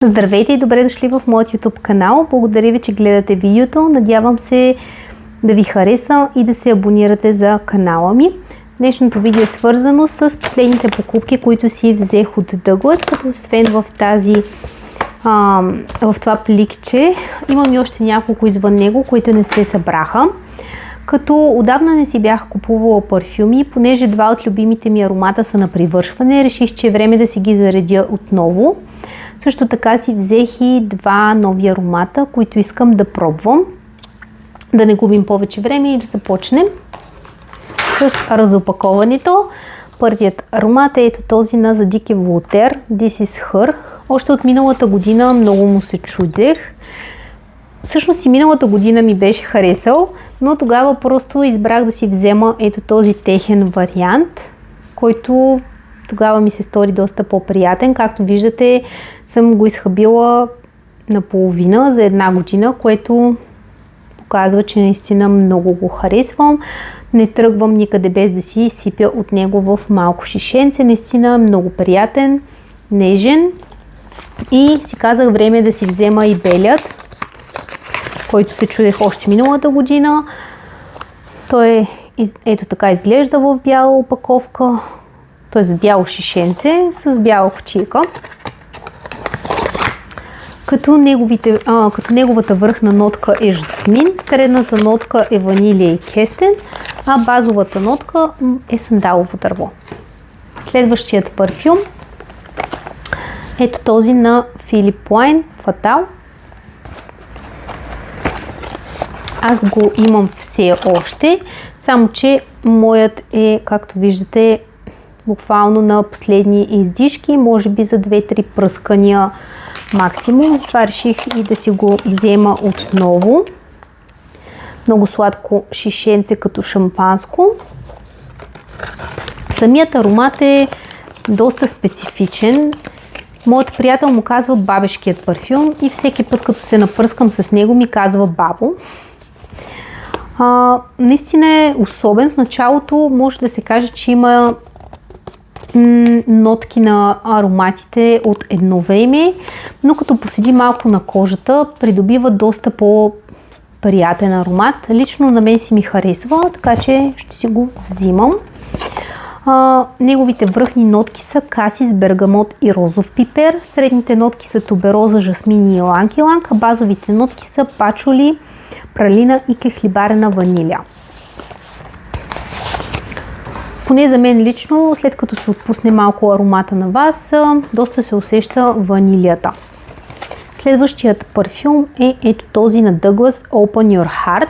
Здравейте и добре дошли в моят YouTube канал. Благодаря ви, че гледате видеото. Надявам се да ви хареса и да се абонирате за канала ми. Днешното видео е свързано с последните покупки, които си взех от Douglas, като освен в това пликче имам и още няколко извън него, които не се събраха. Като отдавна не си бях купувала парфюми, понеже два от любимите ми аромата са на привършване, реших, че е време да си ги заредя отново. Също така си взех и два нови аромата, които искам да пробвам. Да не губим повече време и да започнем с разопаковането. Първият аромат е ето този на Задики Волтер, This is Her. Още от миналата година много му се чудех. Всъщност и миналата година ми беше харесал, но тогава просто избрах да си взема ето този техен вариант, който тогава ми се стори доста по-приятен. Както виждате, съм го изхабила наполовина за една година, което показва, че наистина много го харесвам. Не тръгвам никъде без да си сипя от него в малко шишенце. Наистина много приятен, нежен. И си казах време да си взема и белият, който се чудех още миналата година. Той ето така изглежда в бяла опаковка, т.е. бяло шишенце с бяла кутийка. Като неговата върхна нотка е жасмин, средната нотка е ванилия и кестен, а базовата нотка е сандалово дърво. Следващият парфюм ето този на Philippe Plein Fatal. Аз го имам все още, само че моят е, както виждате, буквално на последни издишки, може би за 2-3 пръскания максимум. Затова реших и да си го взема отново. Много сладко шишенце като шампанско. Самият аромат е доста специфичен. Моят приятел му казва бабешкият парфюм и всеки път като се напръскам с него ми казва бабо. Наистина е особен. В началото може да се каже, че има нотки на ароматите от едно време, но като поседи малко на кожата, придобива доста по-приятен аромат. Лично на мен си ми харесва, така че ще си го взимам. Неговите връхни нотки са касис, бергамот и розов пипер. Средните нотки са тубероза, жасмин и иланг-иланг, а базовите нотки са пачоли, пралина и кехлибарена ванилия. Поне за мен лично, след като се отпусне малко аромата на вас, доста се усеща ванилията. Следващият парфюм е ето този на Douglas Open Your Heart.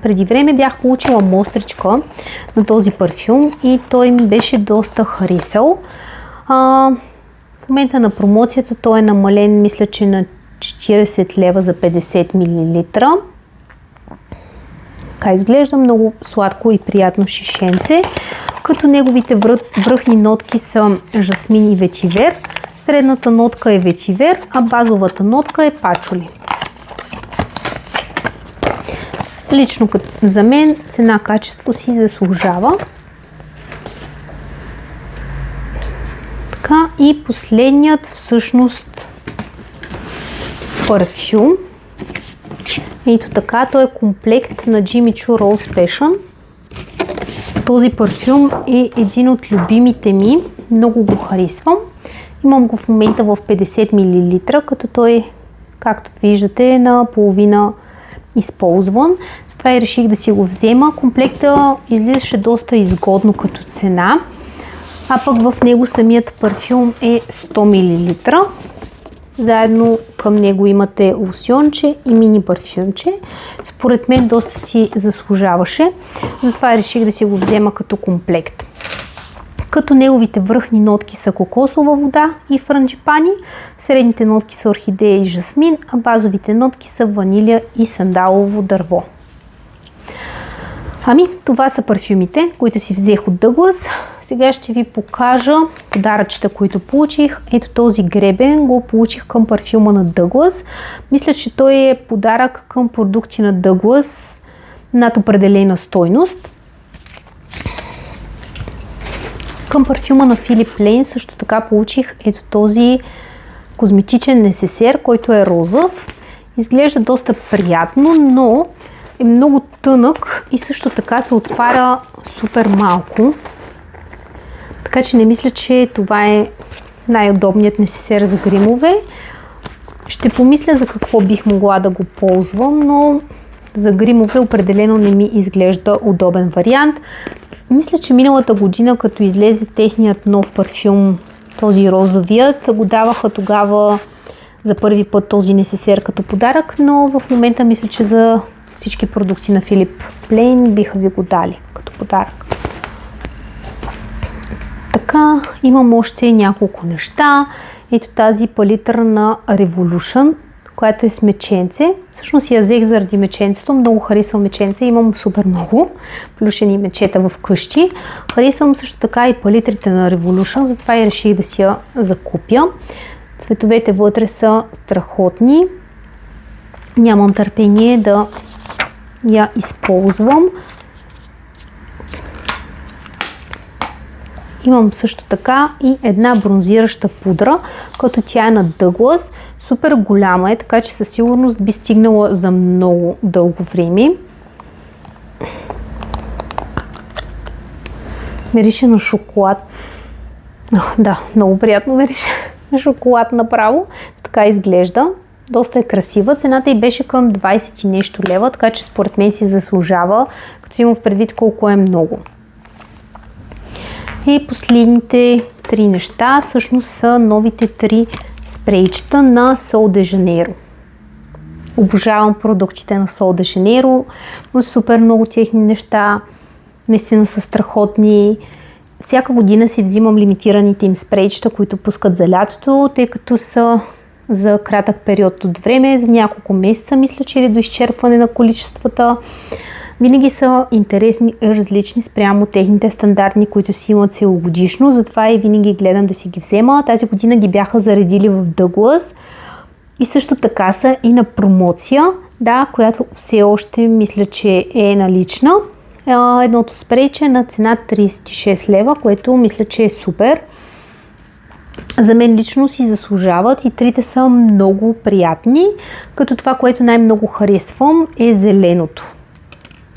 Преди време бях получила мостричка на този парфюм и той ми беше доста харесал. В момента на промоцията той е намален, мисля, че на 40 лева за 50 мл. Така изглежда, много сладко и приятно шишенце, като неговите връхни нотки са жасмин и ветивер, средната нотка е ветивер, а базовата нотка е пачоли. Лично за мен цена-качество си заслужава. Така, и последният всъщност парфюм. Ето така, той е комплект на Jimmy Choo Rose Passion. Този парфюм е един от любимите ми, много го харесвам. Имам го в момента в 50 мл, като той, както виждате, е наполовина използван. С това и реших да си го взема. Комплекта излизаше доста изгодно като цена, а пък в него самият парфюм е 100 мл. Заедно към него имате лосьонче и мини парфюмче. Според мен доста си заслужаваше, затова реших да си го взема като комплект. Като неговите връхни нотки са кокосова вода и франджипани, средните нотки са орхидея и жасмин, а базовите нотки са ванилия и сандалово дърво. Това са парфюмите, които си взех от Douglas. Сега ще ви покажа подаръчета, които получих. Ето този гребен го получих към парфюма на Douglas. Мисля, че той е подарък към продукти на Douglas над определена стойност. Към парфюма на Philippe Plein също така получих ето този козметичен несесер, който е розов. Изглежда доста приятно, но е много тънък и също така се отваря супер малко. Така че не мисля, че това е най-удобният несесер за гримове. Ще помисля за какво бих могла да го ползвам, но за гримове определено не ми изглежда удобен вариант. Мисля, че миналата година, като излезе техният нов парфюм, този розовият, го даваха тогава за първи път този несесер като подарък, но в момента мисля, че за всички продукти на Филип Плейн биха ви го дали като подарък. Така, имам още няколко неща. Ето тази палитра на Revolution, която е с меченце. Всъщност я взех заради меченцето. Много харесвам меченце. Имам супер много плюшени мечета в къщи. Харесвам също така и палитрите на Revolution, затова и реших да си я закупя. Цветовете вътре са страхотни. Нямам търпение да я използвам. Имам също така и една бронзираща пудра, като тя е на Douglas. Супер голяма е, така че със сигурност би стигнала за много дълго време. Мирише на шоколад. Да, много приятно мирише на шоколад направо. Така изглежда. Доста е красива. Цената й беше към 20 и нещо лева, така че според мен си заслужава, като имам в предвид колко е много. И последните 3 неща всъщност са новите 3 спрейчета на Sol de Janeiro. Обожавам продуктите на Sol de Janeiro. Има супер много техни неща. Наистина са страхотни. Всяка година си взимам лимитираните им спрейчета, които пускат за лятото, тъй като са за кратък период от време, за няколко месеца, мисля, че или до изчерпване на количествата. Винаги са интересни и различни спрямо техните стандартни, които си имат целогодишно, затова и винаги гледам да си ги взема. Тази година ги бяха заредили в Douglas и също така са и на промоция, да, която все още мисля, че е налична. Едното спрейче е на цена 36 лева, което мисля, че е супер. За мен лично си заслужават и трите са много приятни, като това, което най-много харесвам е зеленото.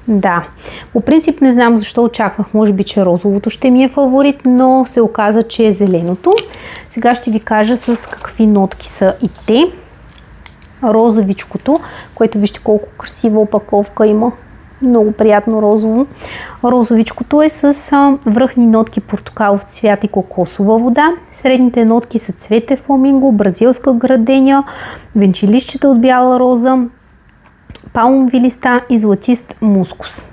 Да, по принцип не знам защо очаквах, може би, че розовото ще ми е фаворит, но се оказа, че е зеленото. Сега ще ви кажа с какви нотки са и те. Розовичкото, което вижте колко красива опаковка има. Много приятно розово. Розовичкото е с връхни нотки портокалов цвят и кокосова вода. Средните нотки са цвете фламинго, бразилска граденя, венчилищчета от бяла роза, палмови листа и златист мускус.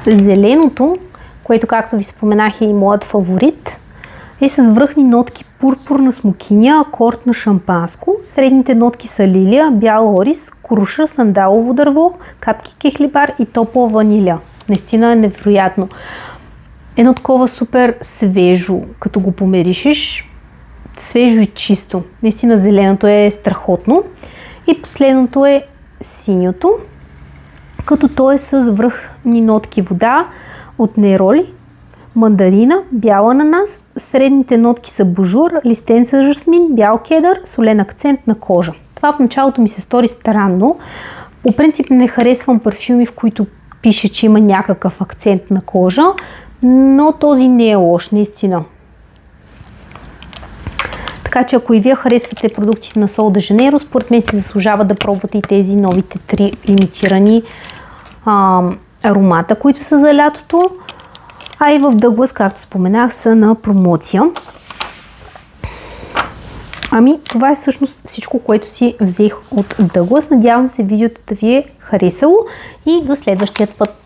Зеленото, което, както ви споменах, е и моят фаворит, е с връхни нотки пурпурна смокиня, акорд на шампанско. Средните нотки са лилия, бял орис, круша, сандалово дърво, капки кехлибар и топла ваниля. Наистина е невероятно. Едно такова супер свежо, като го помиришеш, свежо и чисто. Наистина зеленото е страхотно. И последното е синьото, като то е с връхни нотки вода от нероли, мандарина, бял ананас, средните нотки са божур, листенца жасмин, бял кедър, солен акцент на кожа. Това в началото ми се стори странно. По принцип не харесвам парфюми, в които пише, че има някакъв акцент на кожа, но този не е лош, наистина. Така че ако и вие харесвате продуктите на Sol de Janeiro, според мен си заслужава да пробвате и тези новите 3 лимитирани аромата, които са за лятото. А и в Douglas, както споменах, са на промоция. Ами, това е всъщност всичко, което си взех от Douglas. Надявам се видеото да ви е харесало и до следващия път.